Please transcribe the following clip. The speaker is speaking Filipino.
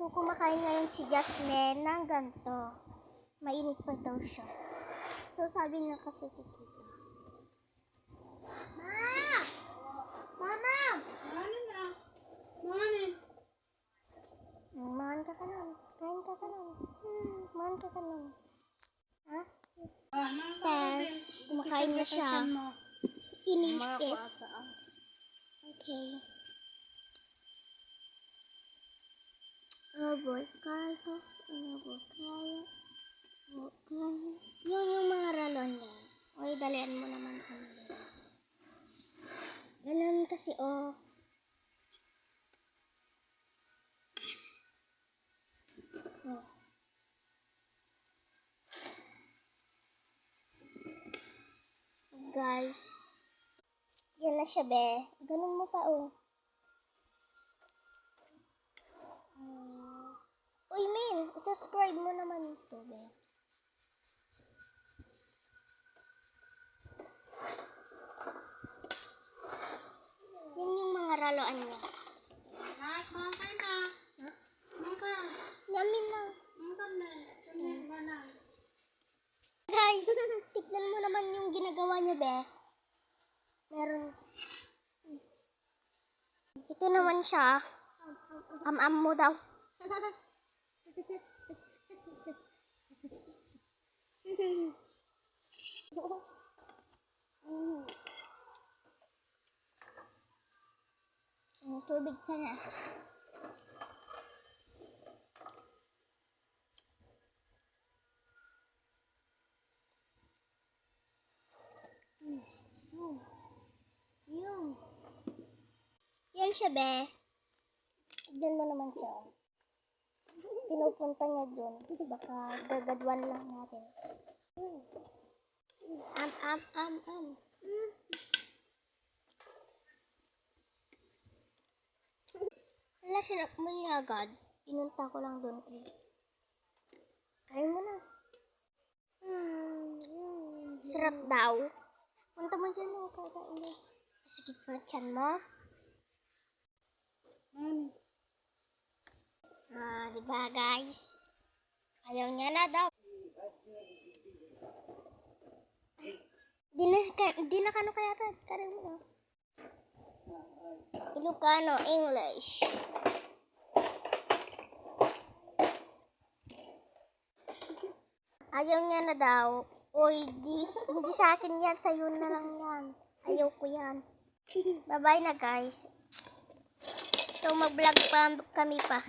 So, kumakain ngayon si Jasmine ng ganito. Mainit pa daw siya. So, sabi niya kasi si Tita. Ma! Mama! Ano na? Morning. Mahan ka ka nun. Kain ka ka nun. Mahan ka ka nun. Ha? Tapos, kumakain na siya. Inipit. Okay. Avocado. Yun yung mga ralon niya. Okay, dalian mo naman kami. Ganun kasi, oh. Guys. Yan na siya, be. Ganun mo pa, oh. Uy, Min. Subscribe mo naman ito, be. Yan yung mga raloan niya. Kumakain na. Ha? Kumakain. Yamin na. Kumakain na. Guys, tignan mo naman yung ginagawa niya, be. Meron. Ito naman siya. Am-am mo daw. Tubig ka na. Yan siya, be. Tignan mo naman siya. Pinupunta niya dun. Baka gagadwan lang natin. Am. Wala, sinap mo yung agad. Pinunta ko lang dun. Kain mo na. Sarap daw. Punta mo dyan yung kakain mo. Sige ka, tiyan mo. Diba guys? Ayaw niya na daw. Di na kano kaya ito. Karin mo. Ilocano, English. Ayaw niya na daw. Uy, hindi sa akin yan. Sa'yo na lang yan. Ayaw ko yan. Bye-bye na guys. So, mag-vlog pa kami pa.